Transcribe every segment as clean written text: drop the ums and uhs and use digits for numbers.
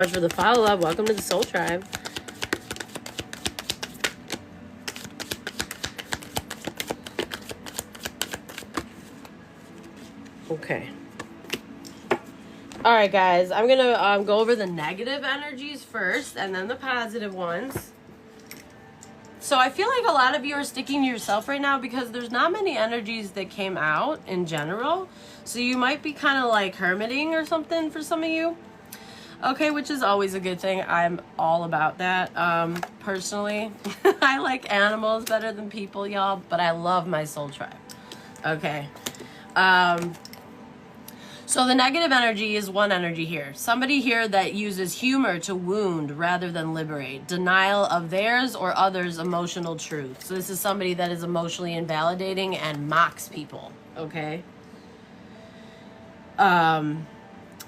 Much for the follow-up. Welcome to the Soul Tribe. Okay. All right, guys. I'm going to go over the negative energies first and then the positive ones. So I feel like a lot of you are sticking to yourself right now because there's not many energies that came out in general. So you might be kind of like hermiting or something for some of you. Okay, which is always a good thing. I'm all about that. Personally, I like animals better than people, y'all, but I love my soul tribe. Okay. So the negative energy is one energy here. Somebody here that uses humor to wound rather than liberate. Denial of theirs or others' emotional truth. So this is somebody that is emotionally invalidating and mocks people. Okay.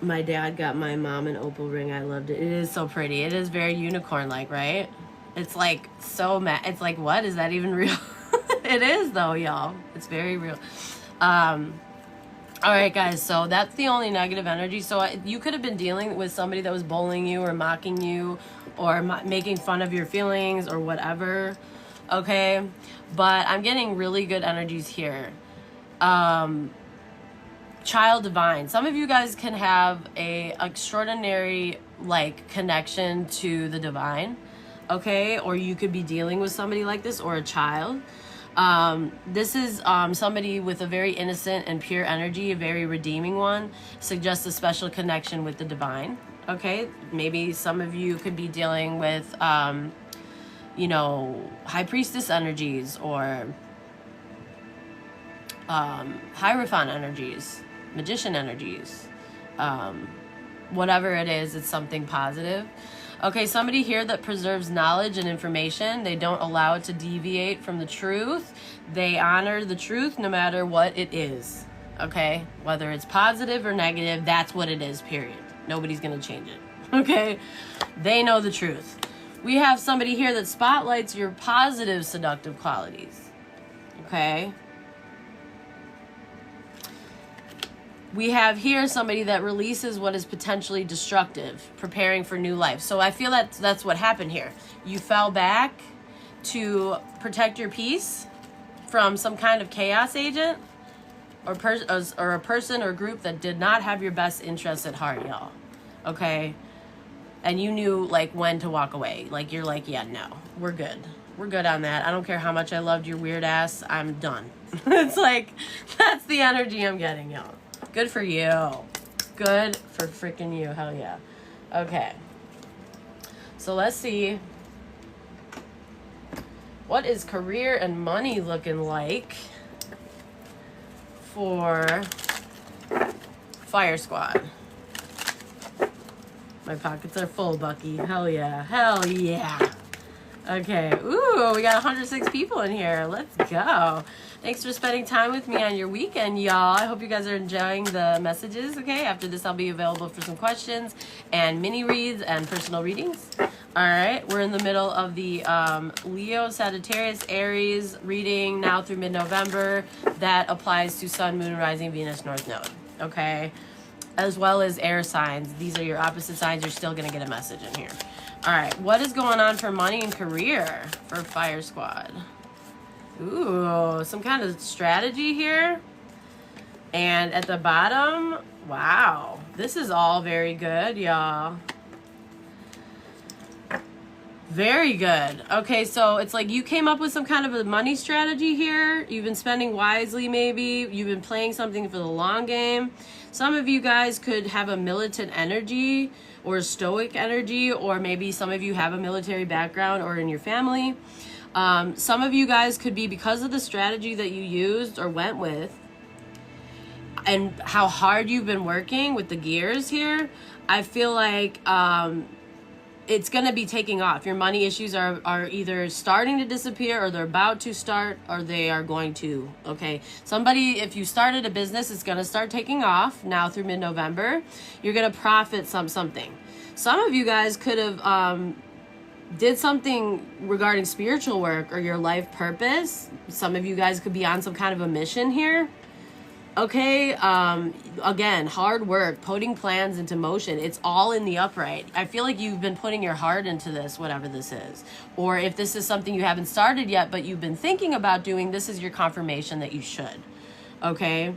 My dad got my mom an opal ring. I loved it. It is so pretty. It is very unicorn-like, right? It's like so it's like, what? Is that even real? It is though, y'all. It's very real. All right, guys. So that's the only negative energy. So you could have been dealing with somebody that was bullying you or mocking you or making fun of your feelings or whatever. Okay. But I'm getting really good energies here. Child divine. Some of you guys can have a extraordinary like connection to the divine, okay? Or you could be dealing with somebody like this or a child. This is somebody with a very innocent and pure energy, a very redeeming one. Suggests a special connection with the divine, okay? Maybe some of you could be dealing with, you know, high priestess energies or Hierophant energies. Magician energies, whatever it is, it's something positive. Okay, somebody here that preserves knowledge and information. They don't allow it to deviate from the truth. They honor the truth no matter what it is. Okay, whether it's positive or negative, that's what it is, period. Nobody's gonna change it. Okay, they know the truth. We have somebody here that spotlights your positive seductive qualities. Okay. We have here somebody that releases what is potentially destructive, preparing for new life. So I feel that that's what happened here. You fell back to protect your peace from some kind of chaos agent or a person or group that did not have your best interests at heart, y'all. Okay? And you knew like when to walk away. Like you're like, yeah, no, we're good. We're good on that. I don't care how much I loved your weird ass. I'm done. It's like, that's the energy I'm getting, y'all. Good for you. Good for freaking you. Hell yeah. Okay. So let's see. What is career and money looking like for Fire Squad? My pockets are full, Bucky. Hell yeah. Hell yeah. Okay. Ooh, we got 106 people in here. Let's go. Thanks for spending time with me on your weekend, y'all. I hope you guys are enjoying the messages, okay? After this, I'll be available for some questions and mini reads and personal readings. All right. We're in the middle of the Leo, Sagittarius, Aries reading now through mid-November. That applies to Sun, Moon, Rising, Venus, North Node, okay? As well as air signs. These are your opposite signs. You're still going to get a message in here. All right, what is going on for money and career for Fire Squad? Ooh, some kind of strategy here. And at the bottom, wow, this is all very good, y'all. Very good. Okay, so it's like you came up with some kind of a money strategy here. You've been spending wisely, maybe. You've been playing something for the long game. Some of you guys could have a militant energy or a stoic energy, or maybe some of you have a military background or in your family. Some of you guys could be, because of the strategy that you used or went with and how hard you've been working with the gears here, I feel like it's going to be taking off. Your money issues are either starting to disappear or they're about to start or they are going to, okay? Somebody, if you started a business, it's going to start taking off now through mid-November. You're going to profit something. Some of you guys could have did something regarding spiritual work or your life purpose. Some of you guys could be on some kind of a mission here. Okay, again, hard work, putting plans into motion. It's all in the upright. I feel like you've been putting your heart into this, whatever this is. Or if this is something you haven't started yet, but you've been thinking about doing, this is your confirmation that you should. Okay?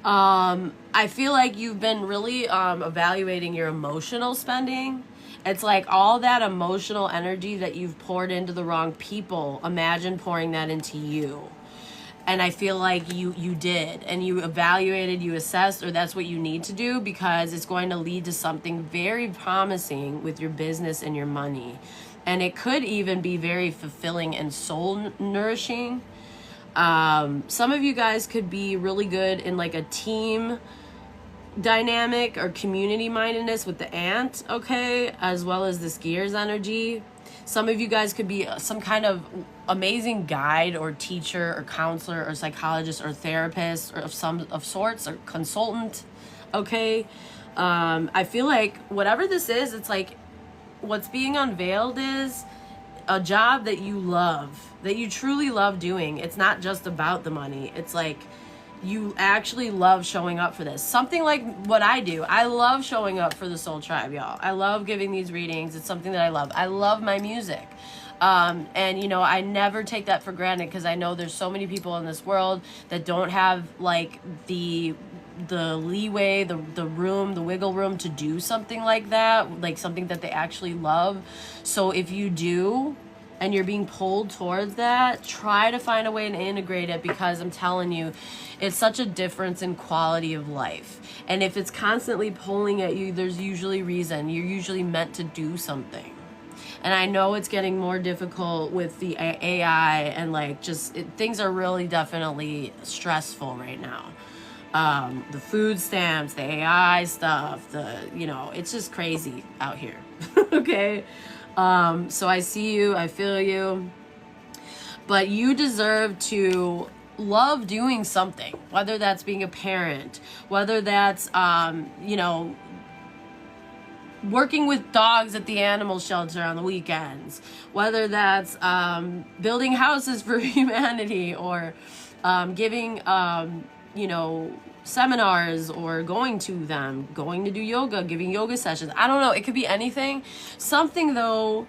I feel like you've been really evaluating your emotional spending. It's like all that emotional energy that you've poured into the wrong people. Imagine pouring that into you. And I feel like you did, and you evaluated, you assessed, or that's what you need to do, because it's going to lead to something very promising with your business and your money. And it could even be very fulfilling and soul nourishing. Some of you guys could be really good in like a team dynamic or community mindedness with the ant, okay, as well as the skier's energy. Some of you guys could be some kind of amazing guide or teacher or counselor or psychologist or therapist or of sorts, or consultant, okay? I feel like whatever this is, it's like what's being unveiled is a job that you love, that you truly love doing. It's not just about the money. It's like you actually love showing up for this. Something like what I do. I love showing up for the Soul Tribe, y'all. I love giving these readings. It's something that I love. I love my music. And, you know, I never take that for granted, because I know there's so many people in this world that don't have, like, the leeway, the room, the wiggle room to do something like that, like something that they actually love. So if you do, and you're being pulled towards that, try to find a way to integrate it, because I'm telling you, it's such a difference in quality of life. And if it's constantly pulling at you, there's usually reason. You're usually meant to do something. And I know it's getting more difficult with the AI, and like things are really definitely stressful right now. The food stamps, the AI stuff, it's just crazy out here. Okay? So I see you, I feel you, but you deserve to love doing something, whether that's being a parent, whether that's, working with dogs at the animal shelter on the weekends, whether that's building houses for humanity, or giving, seminars, or going to them, going to do yoga, giving yoga sessions. I don't know. It could be anything. Something, though,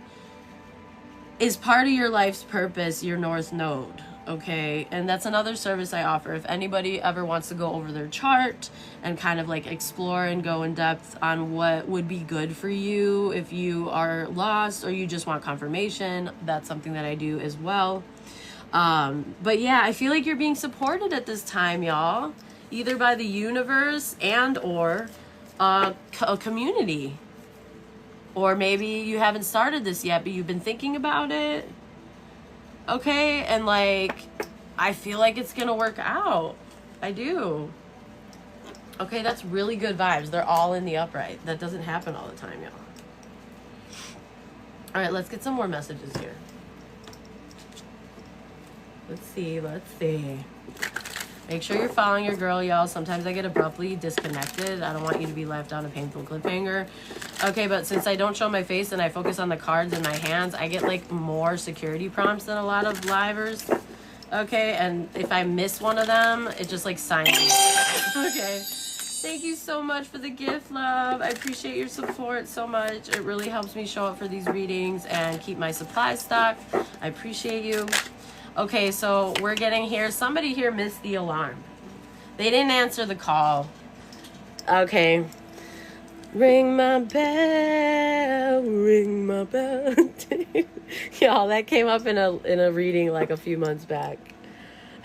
is part of your life's purpose, your North Node. Okay, and that's another service I offer. If anybody ever wants to go over their chart and kind of like explore and go in depth on what would be good for you, if you are lost or you just want confirmation, that's something that I do as well. But yeah, I feel like you're being supported at this time, y'all, either by the universe and or a community. Or maybe you haven't started this yet, but you've been thinking about it. Okay, and like, I feel like it's gonna work out. I do. Okay, that's really good vibes. They're all in the upright. That doesn't happen all the time, y'all. All right, let's get some more messages here. Let's see. Make sure you're following your girl, y'all. Sometimes I get abruptly disconnected. I don't want you to be left on a painful cliffhanger. Okay, but since I don't show my face and I focus on the cards in my hands, I get like more security prompts than a lot of livers. Okay, and if I miss one of them, it just like signs me. Okay. Thank you so much for the gift, love. I appreciate your support so much. It really helps me show up for these readings and keep my supply stocked. I appreciate you. Okay, so we're getting here. Somebody here missed the alarm. They didn't answer the call. Okay. Ring my bell, ring my bell. Y'all, that came up in a reading like a few months back.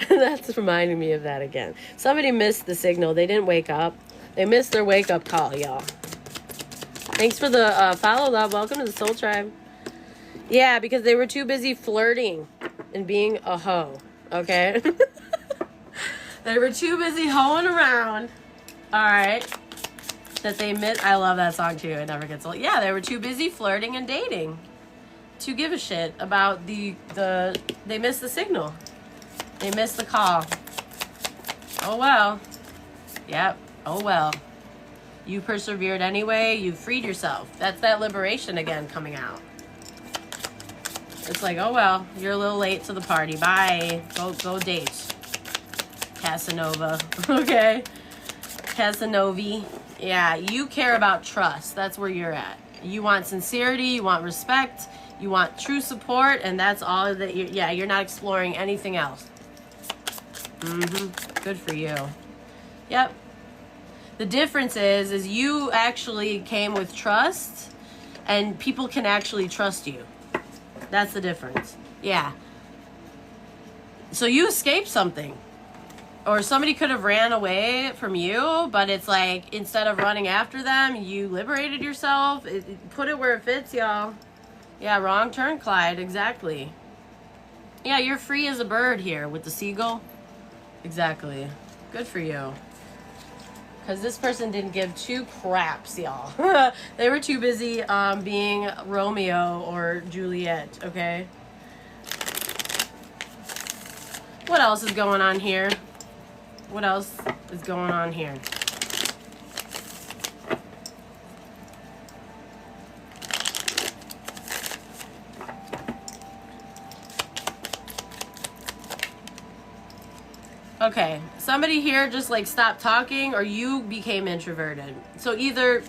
That's reminding me of that again. Somebody missed the signal. They didn't wake up. They missed their wake-up call, y'all. Thanks for the follow, love. Welcome to the Soul Tribe. Yeah, because they were too busy flirting and being a hoe, okay? They were too busy hoeing around, all right, that they missed. I love that song, too. It never gets old. Yeah, they were too busy flirting and dating to give a shit about they missed the signal. They missed the call. Oh, well. Yep. Oh, well. You persevered anyway. You freed yourself. That's that liberation again coming out. It's like, oh, well, you're a little late to the party. Bye. Go date. Casanova. Okay? Casanovi. Yeah, you care about trust. That's where you're at. You want sincerity, you want respect, you want true support, and that's all that you're not exploring anything else. Good for you. Yep. The difference is you actually came with trust, and people can actually trust you. That's the difference. Yeah. So you escaped something. Or somebody could have ran away from you, but it's like, instead of running after them, you liberated yourself. Put it where it fits, y'all. Yeah, wrong turn, Clyde. Exactly. Yeah, you're free as a bird here with the seagull. Exactly. Good for you. Because this person didn't give two craps, y'all. They were too busy being Romeo or Juliet, okay? What else is going on here? What else is going on here? Okay, somebody here just like stopped talking, or you became introverted. So either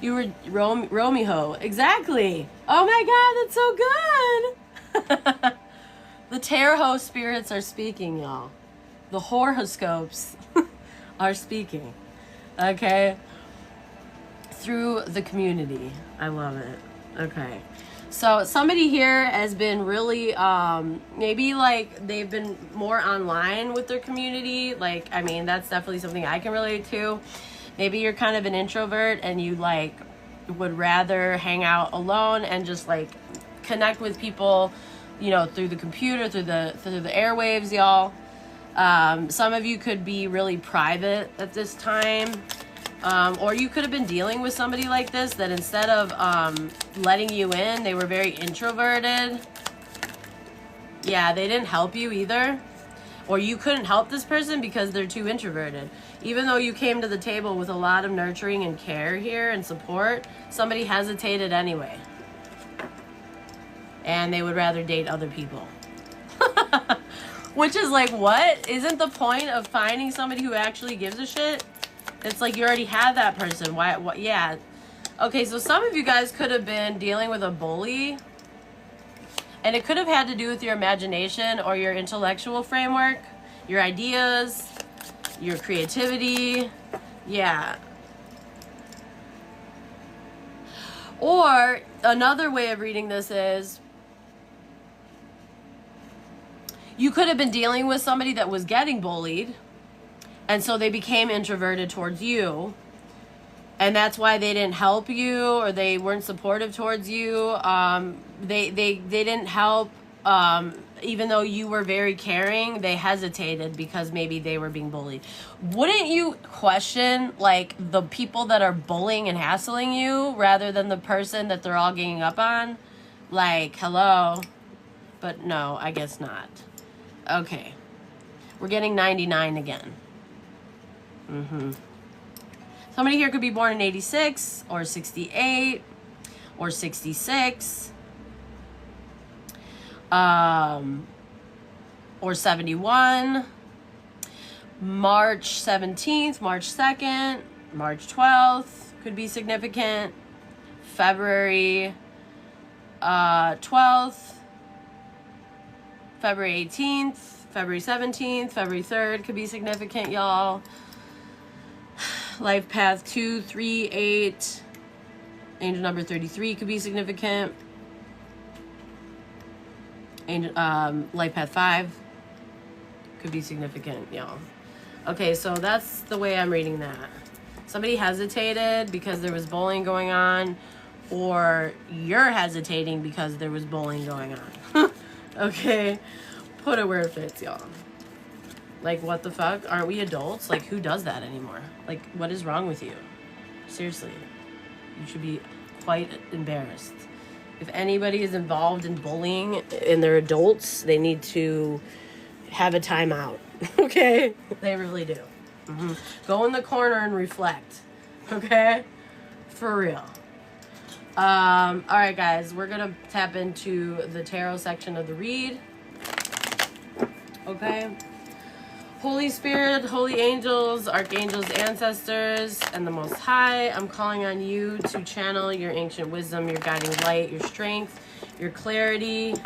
you were Romeo. Exactly. Oh my God, that's so good. The tarot spirits are speaking, y'all. The horoscopes are speaking, okay, through the community. I love it. Okay, so somebody here has been really, maybe like they've been more online with their community. Like, I mean, that's definitely something I can relate to. Maybe you're kind of an introvert and you like would rather hang out alone and just like connect with people, you know, through the computer, through the airwaves, y'all. Some of you could be really private at this time, or you could have been dealing with somebody like this that instead of letting you in, they were very introverted. Yeah, they didn't help you either, or you couldn't help this person because they're too introverted. Even though you came to the table with a lot of nurturing and care here and support, somebody hesitated anyway, and they would rather date other people. Which is like, what? Isn't the point of finding somebody who actually gives a shit? It's like you already have that person. Why? Yeah. Okay, so some of you guys could have been dealing with a bully. And it could have had to do with your imagination or your intellectual framework, your ideas, your creativity. Yeah. Or another way of reading this is, you could have been dealing with somebody that was getting bullied, and so they became introverted towards you, and that's why they didn't help you, or they weren't supportive towards you. They didn't help, even though you were very caring. They hesitated because maybe they were being bullied. Wouldn't you question like the people that are bullying and hassling you rather than the person that they're all ganging up on? Like, hello? But no, I guess not. Okay, we're getting 99 again. Somebody here could be born in 86 or 68 or 66 or 71, March 17th, March 2nd, March 12th could be significant, February 12th, February 18th, February 17th, February 3rd could be significant, y'all. Life path 238, angel number 33 could be significant. Angel, life path 5 could be significant, y'all. Okay, so that's the way I'm reading that. Somebody hesitated because there was bullying going on, or you're hesitating because there was bullying going on. Okay, put it where it fits, y'all. Like, what the fuck? Aren't we adults? Like, who does that anymore? Like, what is wrong with you? Seriously. You should be quite embarrassed. If anybody is involved in bullying and they're adults, they need to have a timeout. Okay? They really do. Go in the corner and reflect. Okay? For real. Alright, guys. We're going to tap into the tarot section of the read. Okay? Holy Spirit, holy angels, archangels, ancestors, and the Most High, I'm calling on you to channel your ancient wisdom, your guiding light, your strength, your clarity,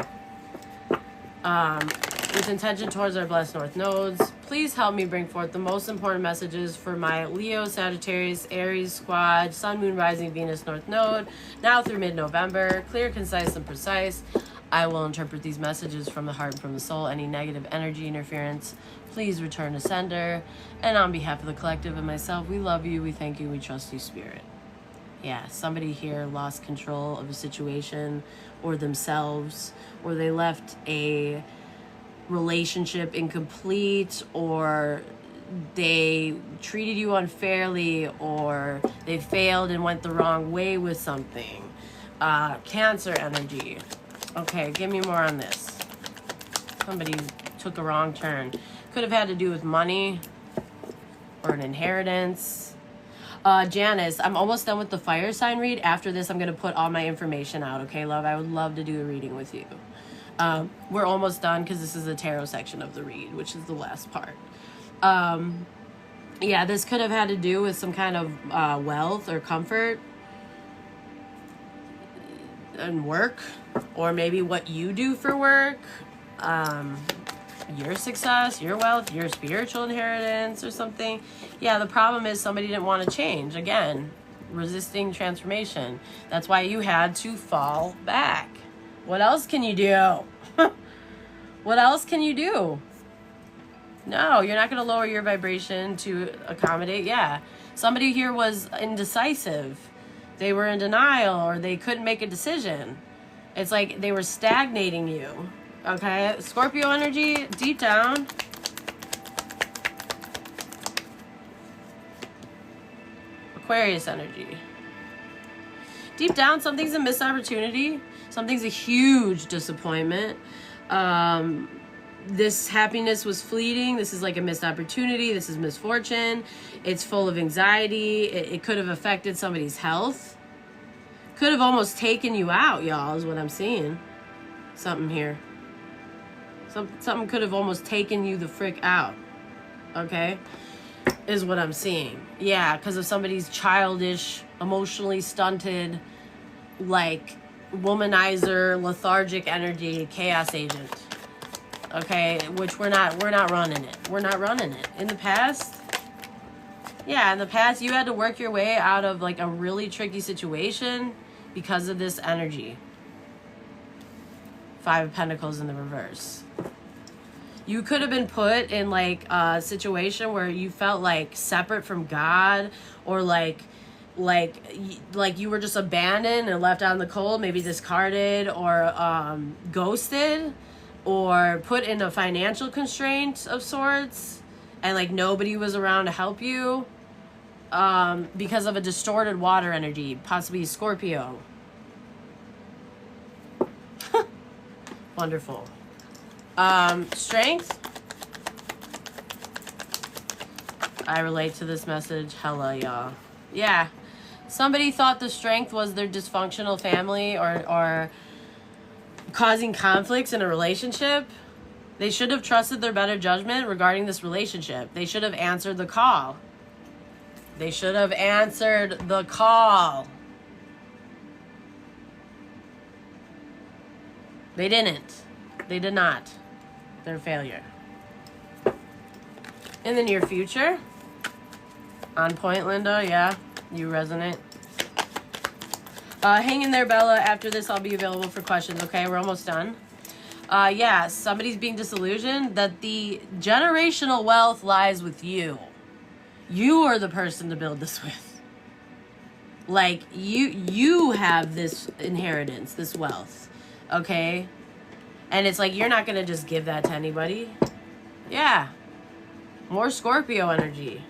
with intention towards our blessed north nodes. Please help me bring forth the most important messages for my Leo, Sagittarius, Aries squad, Sun, Moon, Rising, Venus, North Node, now through mid-November. Clear, concise, and precise. I will interpret these messages from the heart and from the soul. Any negative energy interference, please return to sender. And on behalf of the collective and myself, we love you, we thank you, we trust you, Spirit. Yeah, somebody here lost control of a situation or themselves, or they left a relationship incomplete, or they treated you unfairly, or they failed and went the wrong way with something. Cancer energy. Okay, give me more on this. Somebody took a wrong turn. Could have had to do with money or an inheritance. Janice, I'm almost done with the fire sign read. After this, I'm going to put all my information out. Okay, love? I would love to do a reading with you. We're almost done because this is the tarot section of the read, which is the last part. Yeah, this could have had to do with some kind of wealth or comfort and work, or maybe what you do for work, your success, your wealth, your spiritual inheritance or something. Yeah, the problem is somebody didn't want to change. Again, resisting transformation. That's why you had to fall back. What else can you do? What else can you do? No, you're not going to lower your vibration to accommodate. Yeah, somebody here was indecisive. They were in denial, or they couldn't make a decision. It's like they were stagnating you. Okay, Scorpio energy, deep down. Aquarius energy. Deep down, something's a missed opportunity. Something's a huge disappointment. This happiness was fleeting. This is like a missed opportunity. This is misfortune. It's full of anxiety. It could have affected somebody's health. Could have almost taken you out, y'all, is what I'm seeing. Something here. Something could have almost taken you the frick out. Okay? Is what I'm seeing. Yeah, because of somebody's childish, emotionally stunted, like, womanizer, lethargic energy, chaos agent. Okay, which we're not running it. We're not running it. In the past, yeah, in the past you had to work your way out of like a really tricky situation because of this energy. 5 of Pentacles in the reverse. You could have been put in like a situation where you felt like separate from God, or like you were just abandoned and left out in the cold, maybe discarded or ghosted, or put in a financial constraint of sorts, and like nobody was around to help you because of a distorted water energy, possibly Scorpio. Wonderful. Strength. I relate to this message hella, y'all. Yeah. Somebody thought the strength was their dysfunctional family or causing conflicts in a relationship. They should have trusted their better judgment regarding this relationship. They should have answered the call. They should have answered the call. They didn't. They did not. They're a failure. In the near future. On point, Linda. Yeah, you resonate. Hang in there, Bella. After this, I'll be available for questions, okay? We're almost done. Yeah, somebody's being disillusioned that the generational wealth lies with you. You are the person to build this with. Like, you have this inheritance, this wealth, okay? And it's like, you're not going to just give that to anybody. Yeah. More Scorpio energy.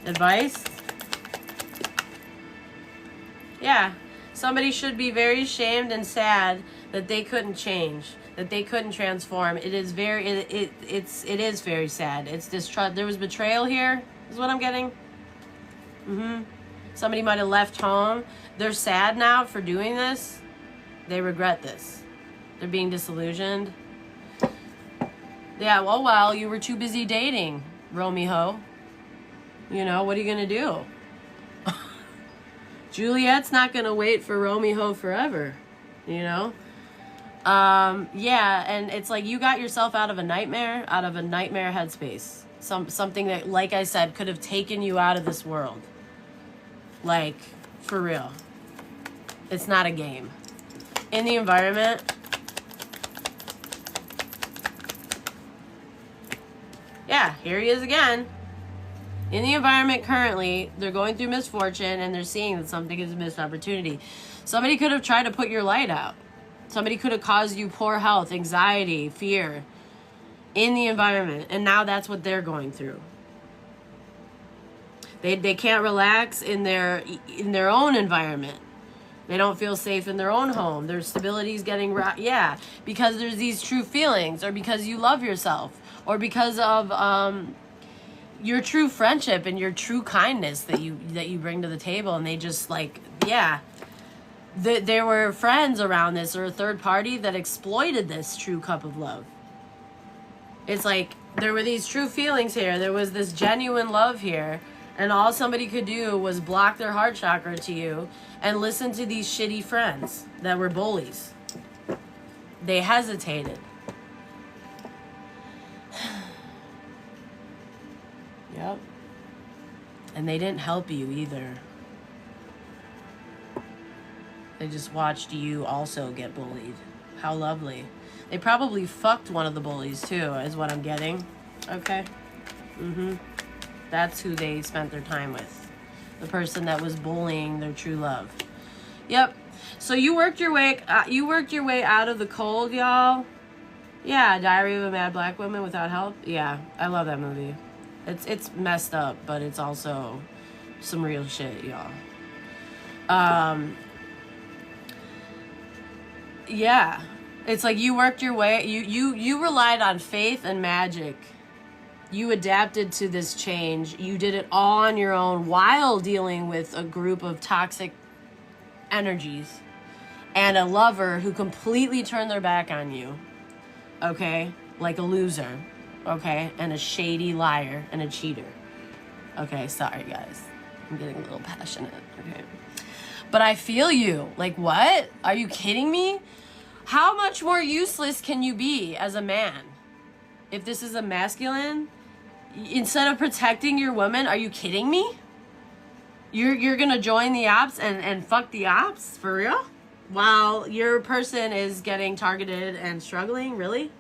Advice? Yeah. Somebody should be very ashamed and sad that they couldn't change, that they couldn't transform. It is very, it is very sad. It's distrust. There was betrayal here, is what I'm getting. Somebody might have left home. They're sad now for doing this. They regret this. They're being disillusioned. Yeah, well, you were too busy dating, Romeo. You know, what are you going to do? Juliet's not going to wait for Romeo forever, you know? Yeah, and it's like you got yourself out of a nightmare headspace. Something that, like I said, could have taken you out of this world. Like, for real. It's not a game. In the environment, yeah, here he is again. In the environment currently, they're going through misfortune and they're seeing that something is a missed opportunity. Somebody could have tried to put your light out. Somebody could have caused you poor health, anxiety, fear in the environment. And now that's what they're going through. They can't relax in their own environment. They don't feel safe in their own home. Their stability is getting because there's these true feelings, or because you love yourself, or because of your true friendship and your true kindness that you bring to the table. And they just there were friends around this, or a third party that exploited this true cup of love. It's like there were these true feelings here. There was this genuine love here. And all somebody could do was block their heart chakra to you and listen to these shitty friends that were bullies. They hesitated. Yep. And they didn't help you either. They just watched you also get bullied. How lovely. They probably fucked one of the bullies too, is what I'm getting. Okay. That's who they spent their time with. The person that was bullying their true love. Yep. So you worked your way out of the cold, y'all. Yeah, Diary of a Mad Black Woman Without Help. Yeah, I love that movie. It's messed up, but it's also some real shit, y'all. Yeah. It's like you worked your way, you relied on faith and magic. You adapted to this change. You did it all on your own while dealing with a group of toxic energies and a lover who completely turned their back on you. Okay? Like a loser. Okay? And a shady liar and a cheater. Okay, sorry guys. I'm getting a little passionate. Okay. But I feel you. Like, what? Are you kidding me? How much more useless can you be as a man? If this is a masculine, instead of protecting your woman, are you kidding me? You're gonna join the ops and fuck the ops? For real? While your person is getting targeted and struggling? Really?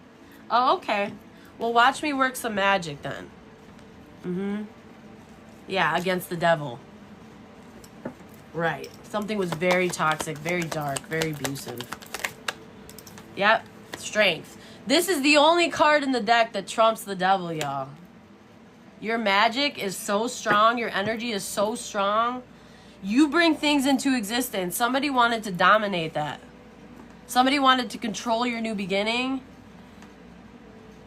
Oh, okay. Well, watch me work some magic then. Yeah, against the devil. Right. Something was very toxic, very dark, very abusive. Yep. Strength. This is the only card in the deck that trumps the devil, y'all. Your magic is so strong. Your energy is so strong. You bring things into existence. Somebody wanted to dominate that. Somebody wanted to control your new beginning.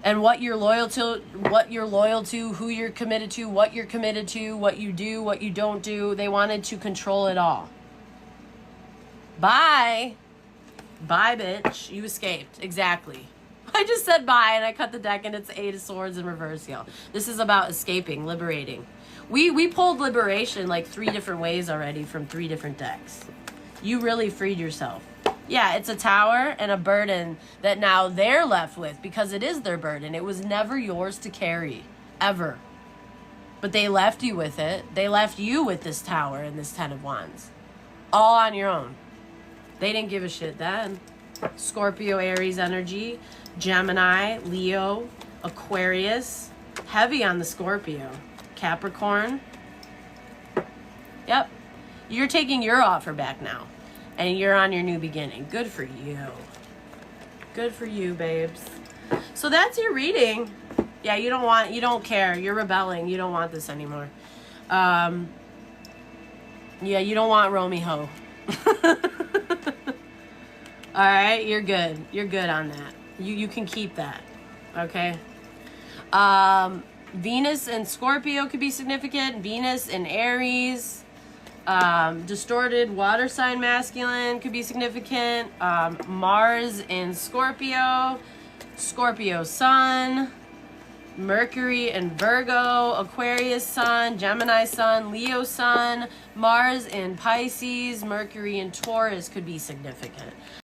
And what you're loyal to, who you're committed to, what you're committed to, what you do, what you don't do. They wanted to control it all. Bye. Bye, bitch. You escaped. Exactly. I just said bye and I cut the deck and it's Eight of Swords in reverse, y'all. This is about escaping, liberating. We pulled liberation like 3 different ways already from 3 different decks. You really freed yourself. Yeah, it's a tower and a burden that now they're left with because it is their burden. It was never yours to carry, ever. But they left you with it. They left you with this tower and this 10 of Wands. All on your own. They didn't give a shit then. Scorpio, Aries energy, Gemini, Leo, Aquarius, heavy on the Scorpio, Capricorn. Yep. You're taking your offer back now. And you're on your new beginning. Good for you. Good for you, babes. So that's your reading. Yeah, you don't care. You're rebelling. You don't want this anymore. Yeah, you don't want Romeo. All right, you're good. You're good on that. You can keep that. Okay. Venus and Scorpio could be significant. Venus and Aries. Distorted water sign masculine could be significant. Mars in Scorpio. Scorpio sun. Mercury and Virgo, Aquarius sun, Gemini sun, Leo sun, Mars in Pisces, Mercury in Taurus could be significant.